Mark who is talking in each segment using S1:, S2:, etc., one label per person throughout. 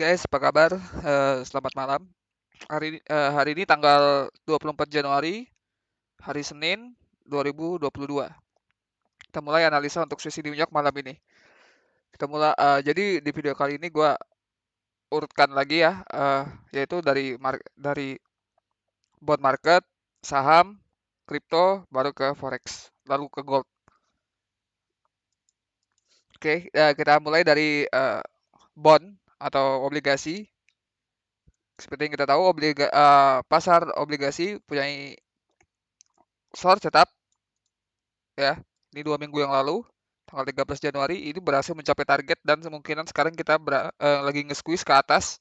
S1: guys, apa kabar? Selamat malam. Hari ini tanggal 24 Januari, hari Senin 2022. Kita mulai analisa untuk sesi New York malam ini. Jadi di video kali ini gue urutkan lagi ya, yaitu dari bond market, saham, kripto, baru ke forex, lalu ke gold. Oke, kita mulai dari bond atau obligasi. Seperti yang kita tahu, pasar obligasi punya short setup ya. Ini 2 minggu yang lalu, tanggal 13 Januari, ini berhasil mencapai target dan kemungkinan sekarang kita lagi nge-squeeze ke atas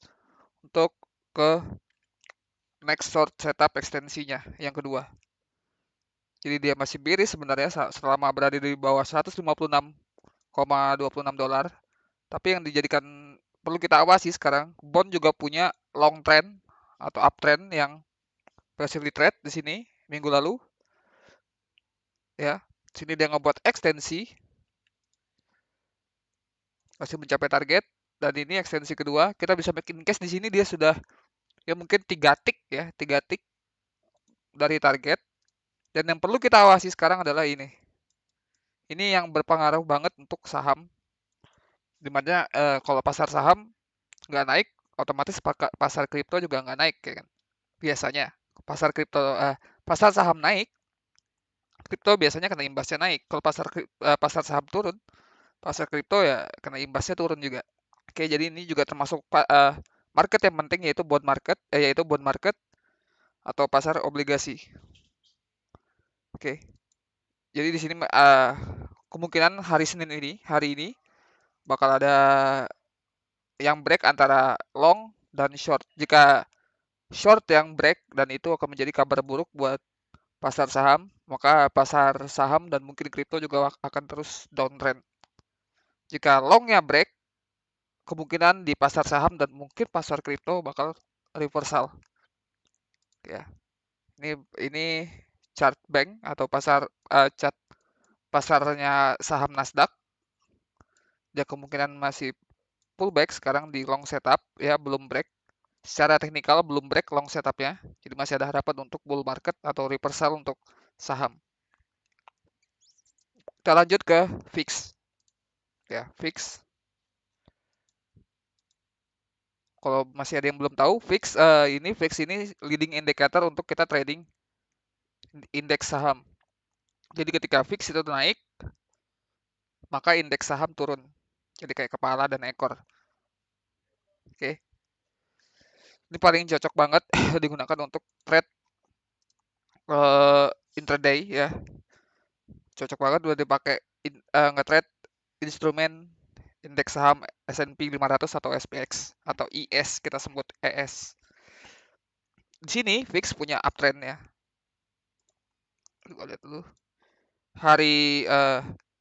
S1: untuk ke next short setup ekstensinya yang kedua. Jadi dia masih bearish sebenarnya selama berada di bawah 156,26 dolar. Tapi yang dijadikan perlu kita awasi sekarang, bond juga punya long trend atau uptrend yang berhasil di trade di sini minggu lalu ya. Sini dia ngebuat ekstensi masih mencapai target, dan ini ekstensi kedua kita bisa make in case di sini dia sudah ya mungkin 3 tick dari target. Dan yang perlu kita awasi sekarang adalah ini yang berpengaruh banget untuk saham, dimana kalau pasar saham nggak naik, otomatis pasar kripto juga nggak naik ya kan. Biasanya pasar saham naik, kripto biasanya kena imbasnya naik. Kalau pasar saham turun, pasar kripto ya kena imbasnya turun juga. Oke, jadi ini juga termasuk market yang penting, yaitu bond market atau pasar obligasi. Oke, jadi di sini kemungkinan hari ini bakal ada yang break antara long dan short. Jika short yang break dan itu akan menjadi kabar buruk buat pasar saham, maka pasar saham dan mungkin kripto juga akan terus downtrend. Jika longnya break, kemungkinan di pasar saham dan mungkin pasar kripto bakal reversal. Ya, ini chart bank atau chart pasarnya saham Nasdaq. Dia kemungkinan masih pullback sekarang di long setup ya, belum break. Secara teknikal belum break long setupnya, jadi masih ada harapan untuk bull market atau reversal untuk saham. Kita lanjut ke fix ya, fix. Kalau masih ada yang belum tahu, fix ini leading indicator untuk kita trading indeks saham. Jadi ketika fix itu naik, maka indeks saham turun. Jadi kayak kepala dan ekor. Oke. Ini paling cocok banget digunakan untuk trade intraday ya. Cocok banget buat dipakai nge-trade instrumen indeks saham S&P 500 atau SPX atau IS, kita sebut ES. Di sini fix punya uptrend ya. Kita lihat dulu. Hari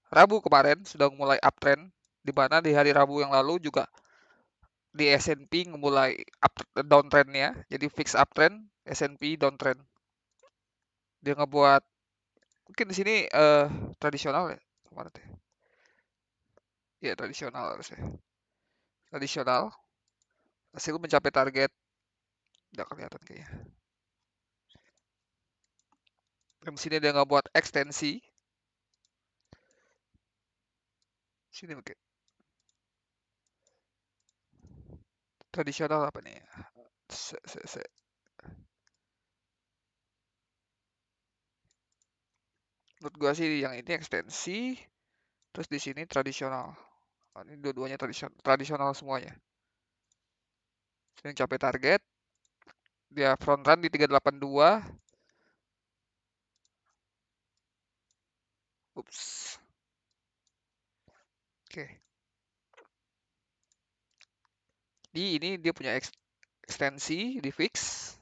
S1: Rabu kemarin sudah mulai uptrend, di mana di hari Rabu yang lalu juga di S&P mulai downtrendnya. Jadi fix uptrend, S&P downtrend. Dia ngebuat mungkin di sini tradisional ya, kemarin tuh. Ya tradisional harusnya. Tradisional. Hasil mencapai target. Nggak kelihatan kayaknya. Di sini dia ngebuat ekstensi. Sini mungkin. Tradisional apa nih? Menurut gua sih yang ini ekstensi, terus di sini tradisional. Ini dua-duanya tradisional semuanya. Yang capai target, dia front run di 382. Ups. Oke. Ini dia punya ekstensi di fix.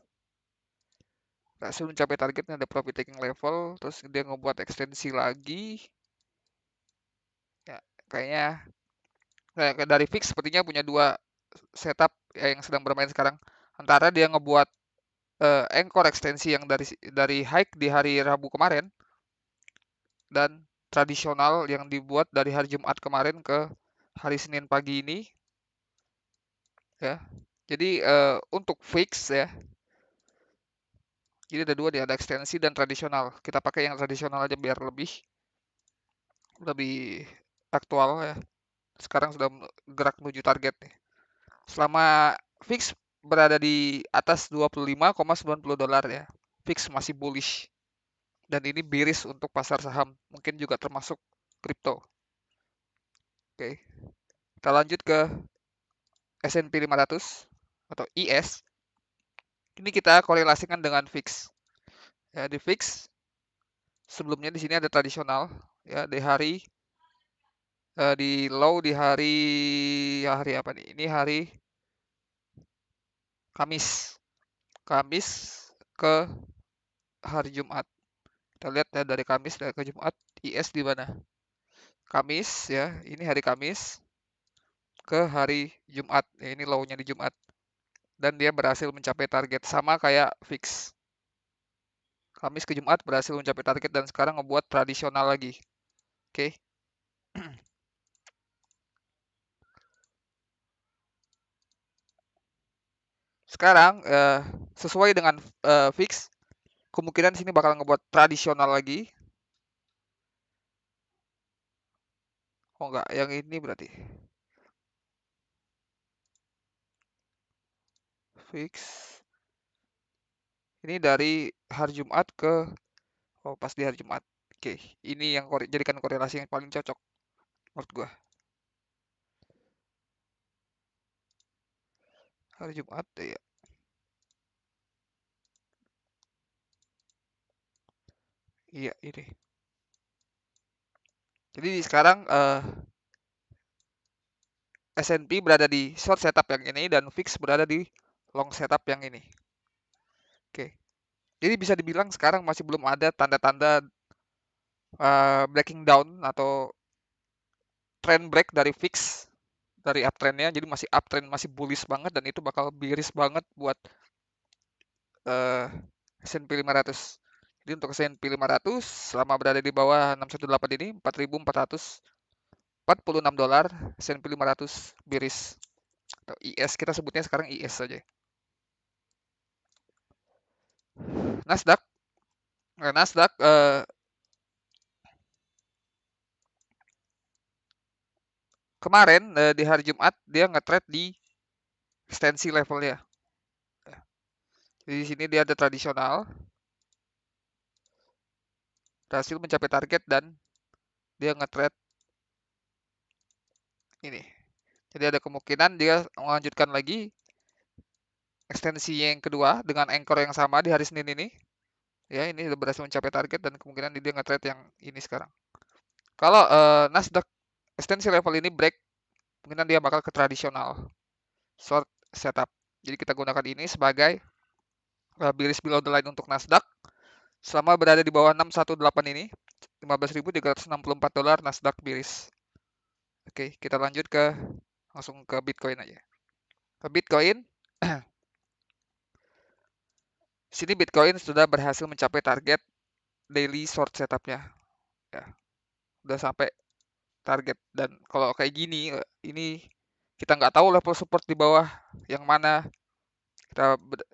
S1: Berhasil mencapai targetnya, ada profit taking level, terus dia ngebuat ekstensi lagi. Ya, kayaknya dari fix sepertinya punya dua setup ya, yang sedang bermain sekarang. Antara dia ngebuat anchor ekstensi yang dari high di hari Rabu kemarin, dan tradisional yang dibuat dari hari Jumat kemarin ke hari Senin pagi ini. ya. Jadi untuk fix ya, jadi ada dua nih, ada ekstensi dan tradisional. Kita pakai yang tradisional aja biar lebih lebih aktual ya. Sekarang sudah gerak menuju target nih. Selama fix berada di atas 25,90 dolar ya, fix masih bullish. Dan ini bearish untuk pasar saham, mungkin juga termasuk kripto. Oke, kita lanjut ke S&P 500 atau IS. Ini kita korelasikan dengan fix. Ya, di fix sebelumnya di sini ada tradisional ya di hari di low di hari apa nih? Ini hari Kamis. Kamis ke hari Jumat. Kita lihat ya dari Kamis ke Jumat IS di mana? Kamis ya, ini hari Kamis ke hari Jumat. Ya, ini low-nya di Jumat. Dan dia berhasil mencapai target sama kayak fix. Kamis ke Jumat berhasil mencapai target dan sekarang ngebuat tradisional lagi. Oke. Sekarang sesuai dengan fix, kemungkinan sini bakal ngebuat tradisional lagi. Oh enggak, yang ini berarti fix. Ini dari hari Jumat ke pas di hari Jumat. Oke, ini yang jadikan korelasi yang paling cocok menurut gua. Hari Jumat ya. Iya, ini. Jadi sekarang S&P berada di short setup yang ini dan fix berada di long setup yang ini. Oke. Jadi bisa dibilang sekarang masih belum ada tanda-tanda breaking down atau trend break dari fix dari uptrendnya. Jadi masih uptrend, masih bullish banget dan itu bakal bearish banget buat uh, S&P 500. Jadi untuk S&P 500 selama berada di bawah 618 ini 4.446 dolar S&P 500 bearish atau IS, kita sebutnya sekarang IS saja. Nasdaq, Nasdaq kemarin di hari Jumat dia nge-trade di ekstensi levelnya. Jadi di sini dia ada tradisional, berhasil mencapai target dan dia nge-trade ini. Jadi ada kemungkinan dia melanjutkan lagi ekstensi yang kedua dengan anchor yang sama di hari Senin ini. Ya, ini sudah berhasil mencapai target dan kemungkinan dia nge-trade yang ini sekarang. Kalau Nasdaq ekstensi level ini break, kemungkinan dia bakal ke tradisional short setup. Jadi kita gunakan ini sebagai bearish below the line untuk Nasdaq. Selama berada di bawah 618 ini, 15.364 dolar Nasdaq bearish. Oke, kita lanjut langsung ke Bitcoin aja. Ke Bitcoin, sini Bitcoin sudah berhasil mencapai target daily short setupnya. Ya, udah sampai target dan kalau kayak gini, ini kita nggak tahu level support di bawah yang mana.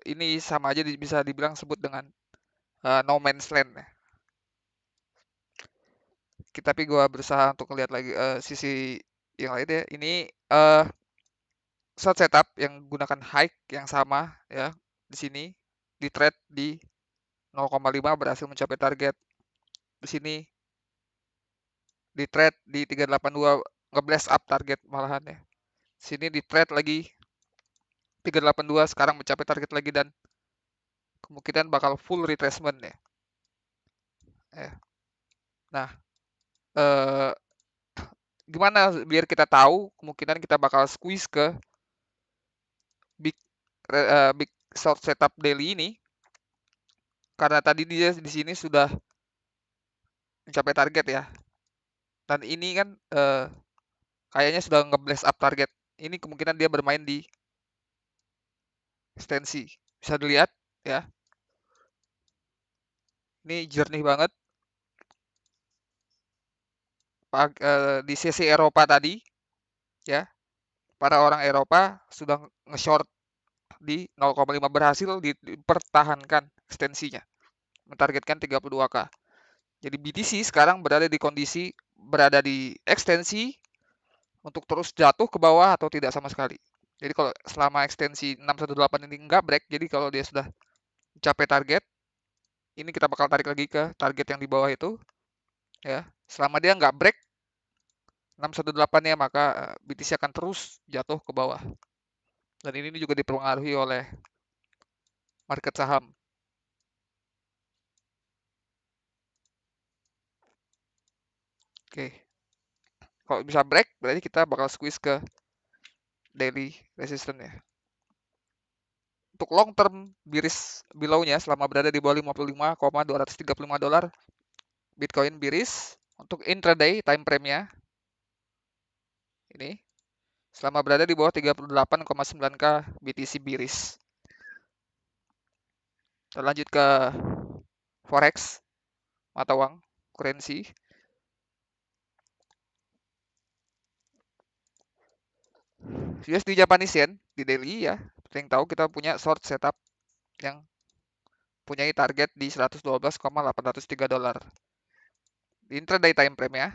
S1: Ini sama aja bisa dibilang sebut dengan no man's land. Tapi gua berusaha untuk lihat lagi sisi yang lain ya. Ini short setup yang gunakan high yang sama ya di sini di trade di 0,5 berhasil mencapai target. Di sini di trade di 382 nge-blast up target malahan ya. Sini di trade lagi 382 sekarang mencapai target lagi dan kemungkinan bakal full retracement ya. Nah, eh, gimana biar kita tahu kemungkinan kita bakal squeeze ke big big short setup daily ini karena tadi dia di sini sudah mencapai target ya. Dan ini kan kayaknya sudah nge-blast up target. Ini kemungkinan dia bermain di ekstensi. Bisa dilihat ya. Ini jernih banget. Di sesi Eropa tadi ya. para orang Eropa sudah nge-short di 0,5 berhasil dipertahankan ekstensinya, mentargetkan 32K. Jadi BTC sekarang berada di ekstensi untuk terus jatuh ke bawah atau tidak sama sekali. Jadi kalau selama ekstensi 618 ini nggak break, jadi kalau dia sudah mencapai target, ini kita bakal tarik lagi ke target yang di bawah itu, ya. Selama dia nggak break 618-nya, maka BTC akan terus jatuh ke bawah. Dan ini juga dipengaruhi oleh market saham. Oke, kalau bisa break, berarti kita bakal squeeze ke daily resistance ya. Untuk long term bearish below-nya selama berada di bawah 55,235 dolar, Bitcoin bearish. Untuk intraday time frame-nya ini selama berada di bawah 38,9K BTC bearish. Kita lanjut ke forex, mata uang, currency. USD Japanese Yen di daily ya. Seperti yang tahu kita punya short setup yang punya target di 112,803 dolar. Di intraday time frame ya.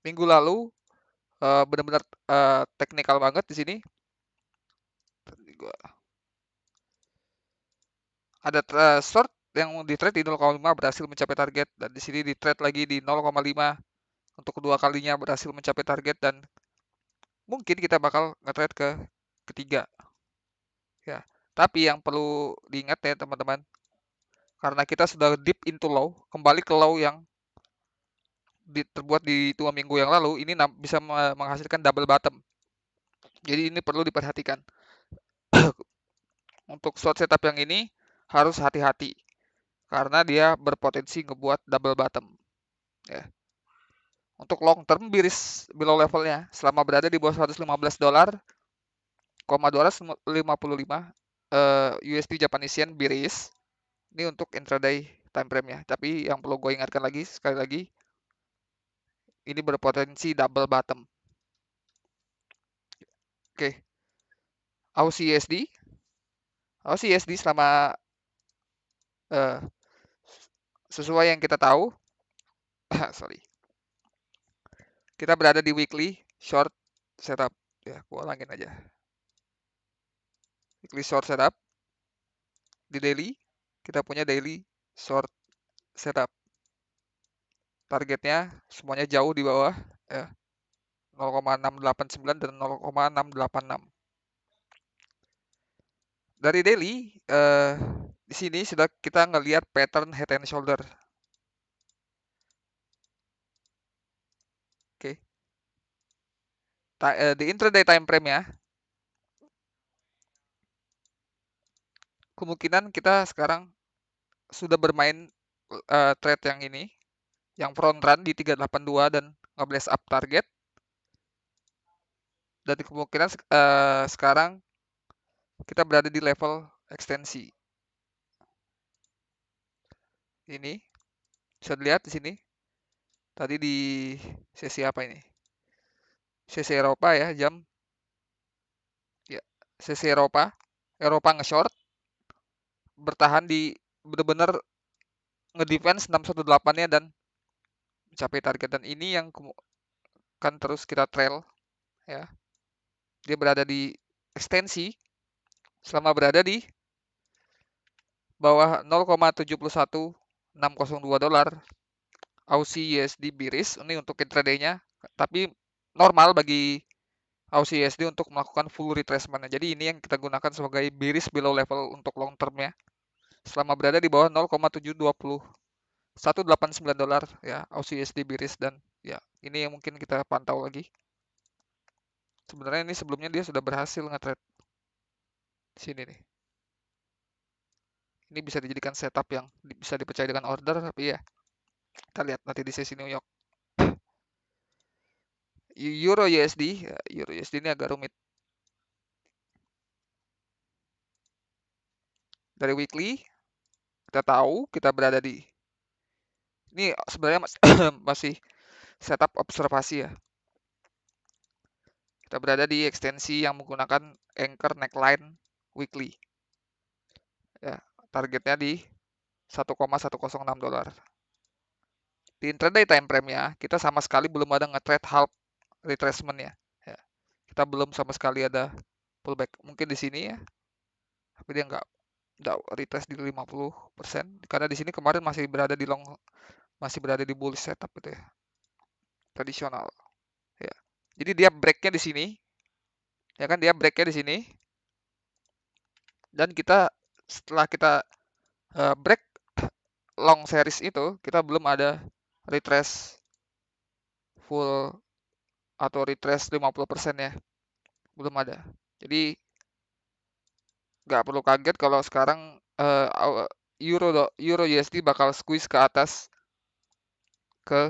S1: Minggu lalu benar-benar teknikal banget di sini. Ada short yang di trade di 0,5 berhasil mencapai target, dan di sini di trade lagi di 0,5 untuk kedua kalinya berhasil mencapai target, dan mungkin kita bakal nge-trade ke ketiga ya. Tapi yang perlu diingat ya teman-teman, karena kita sudah deep into low, kembali ke low yang terbuat di 2 minggu yang lalu, ini bisa menghasilkan double bottom. Jadi ini perlu diperhatikan. Untuk short setup yang ini harus hati-hati karena dia berpotensi ngebuat double bottom ya. Untuk long term bearish below levelnya selama berada di bawah 115 dolar, 255 USD Japanese Yen bearish. Ini untuk intraday time frame ya. Tapi yang perlu gue ingatkan lagi sekali lagi, ini berpotensi double bottom. Oke. Aussie USD. Aussie USD selama sesuai yang kita tahu, sorry, kita berada di weekly short setup ya. Gue ulangin aja. Weekly short setup. Di daily kita punya daily short setup. Targetnya semuanya jauh di bawah ya. 0,689 dan 0,686. Dari daily di sini sudah kita ngelihat pattern head and shoulder. Oke. Di intraday time frame ya, kemungkinan kita sekarang sudah bermain trade yang ini, yang front run di 382 dan nge-blast up target. Dan kemungkinan sekarang kita berada di level ekstensi. Ini bisa dilihat di sini. Tadi di sesi apa ini? Sesi Eropa ya, jam ya, sesi Eropa nge-short, bertahan di benar-benar nge-defense 618-nya dan mencapai target, dan ini yang kan terus kita trail ya. Dia berada di ekstensi selama berada di bawah 0,71602 dolar. Aussie USD bearish ini untuk intraday-nya, tapi normal bagi Aussie USD untuk melakukan full retracement. Jadi ini yang kita gunakan sebagai bearish below level untuk long term-nya. Selama berada di bawah 0,72189 dolar ya, Aussie USD bearish, dan ya ini yang mungkin kita pantau lagi. Sebenarnya ini sebelumnya dia sudah berhasil nge-trade sini nih. Ini bisa dijadikan setup yang bisa dipercaya dengan order, tapi ya kita lihat nanti di sesi New York. Euro USD ini agak rumit. Dari weekly kita tahu kita berada di ini sebenarnya masih setup observasi ya. Kita berada di ekstensi yang menggunakan anchor neckline weekly. Ya, targetnya di 1,106 dolar. Di intraday time frame-nya, kita sama sekali belum ada nge-trade half retracement-nya. Ya, kita belum sama sekali ada pullback. Mungkin di sini ya, tapi dia nggak retrace di 50%, karena di sini kemarin masih berada di long, masih berada di bullish setup gitu ya, tradisional. Ya. Jadi dia break-nya di sini, ya kan, dia break-nya di sini, dan kita setelah kita break long series itu, kita belum ada retrace full atau retrace 50% ya, belum ada. Jadi nggak perlu kaget kalau sekarang Euro USD bakal squeeze ke atas ke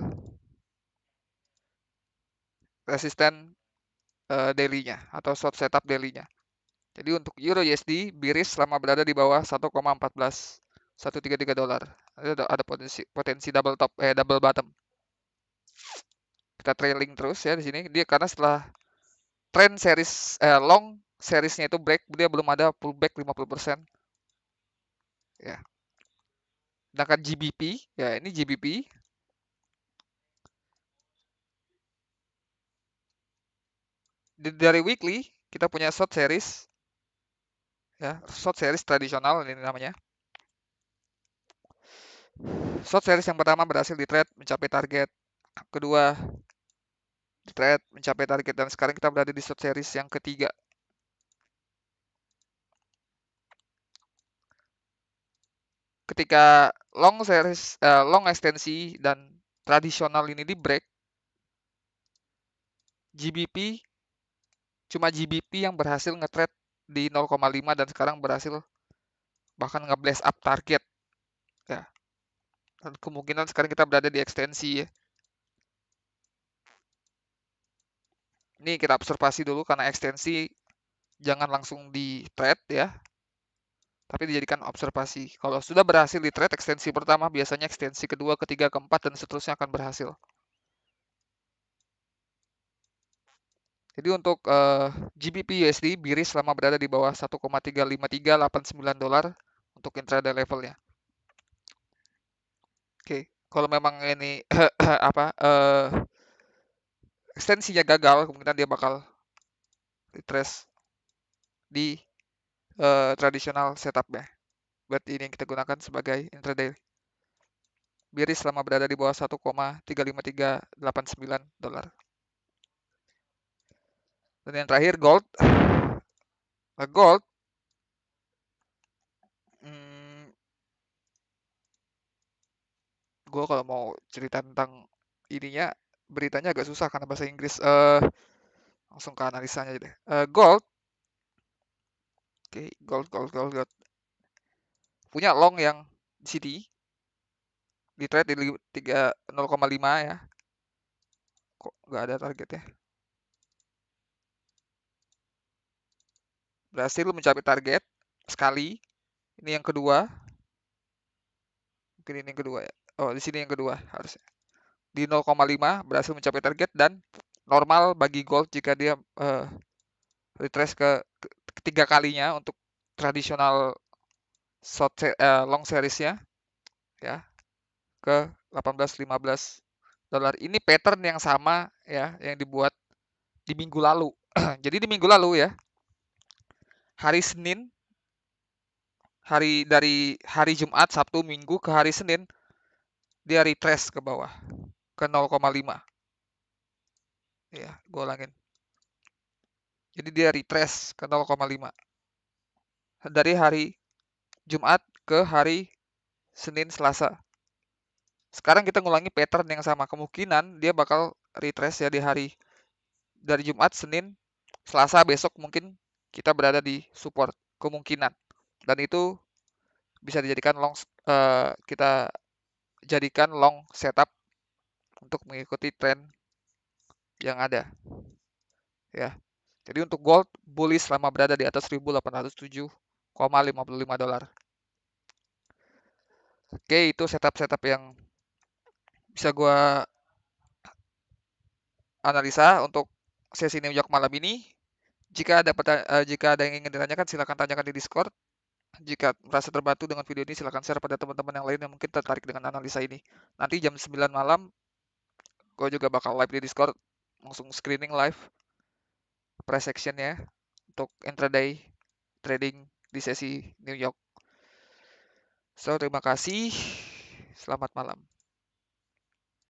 S1: resisten daily-nya atau short setup daily-nya. Jadi untuk Euro USD bearish selama berada di bawah 1,14133 dolar. Ada potensi double bottom. Kita trailing terus ya di sini. Dia karena setelah trend series long seriesnya itu break, dia belum ada pullback 50%. Ya. Sedangkan GBP, ya ini GBP dari weekly kita punya short series, ya short series tradisional ini namanya. Short series yang pertama berhasil di trade mencapai target, kedua di trade mencapai target, dan sekarang kita berada di short series yang ketiga. Ketika long series, long ekstensi dan tradisional ini di break, GBP cuma GBP yang berhasil nge-trade di 0,5 dan sekarang berhasil bahkan nge-blast up target ya. Dan kemungkinan sekarang kita berada di ekstensi ya. Ini kita observasi dulu karena ekstensi jangan langsung di trade ya, tapi dijadikan observasi. Kalau sudah berhasil di trade ekstensi pertama, biasanya ekstensi kedua, ketiga, keempat, dan seterusnya akan berhasil. Jadi untuk GBP USD bearish selama berada di bawah 1,35389 dolar untuk intraday levelnya. Oke, kalau memang ini apa ekstensinya gagal, kemungkinan dia bakal retrace di tradisional setupnya. Berarti ini yang kita gunakan sebagai intraday. Bearish selama berada di bawah 1,35389 dolar. Dan yang terakhir gold. Gold, hmm, gue kalau mau cerita tentang ininya, beritanya agak susah karena bahasa Inggris. Langsung ke analisanya aja deh. Gold, oke, gold. Punya long yang di sini, di trade di 0,5 ya. Kok nggak ada targetnya? Berhasil mencapai target sekali. Ini yang kedua. Mungkin ini yang kedua ya. Oh, di sini yang kedua harusnya. Di 0,5 berhasil mencapai target, dan normal bagi gold jika dia retrace ke ketiga kalinya untuk tradisional long seriesnya ya, ke 18-15 dolar. Ini pattern yang sama ya yang dibuat di minggu lalu. Jadi di minggu lalu ya, hari Senin, dari hari Jumat, Sabtu, Minggu ke hari Senin, dia retrace ke bawah ke 0,5 ya, gue ulangin. Jadi dia retrace ke 0,5 dari hari Jumat ke hari Senin, Selasa. Sekarang kita ngulangi pattern yang sama. Kemungkinan dia bakal retrace ya di hari dari Jumat, Senin, Selasa, besok mungkin kita berada di support kemungkinan. Dan itu bisa dijadikan kita jadikan long setup untuk mengikuti tren yang ada ya. Jadi untuk gold bullish selama berada di atas 1807,55 dolar. Oke, itu setup yang bisa gua analisa untuk sesi New York malam ini. Jika ada yang ingin ditanyakan, silakan tanyakan di Discord. Jika merasa terbantu dengan video ini, silakan share pada teman-teman yang lain yang mungkin tertarik dengan analisa ini. Nanti jam 9 malam, gue juga bakal live di Discord, langsung screening live price action ya untuk intraday trading di sesi New York. So, terima kasih. Selamat malam.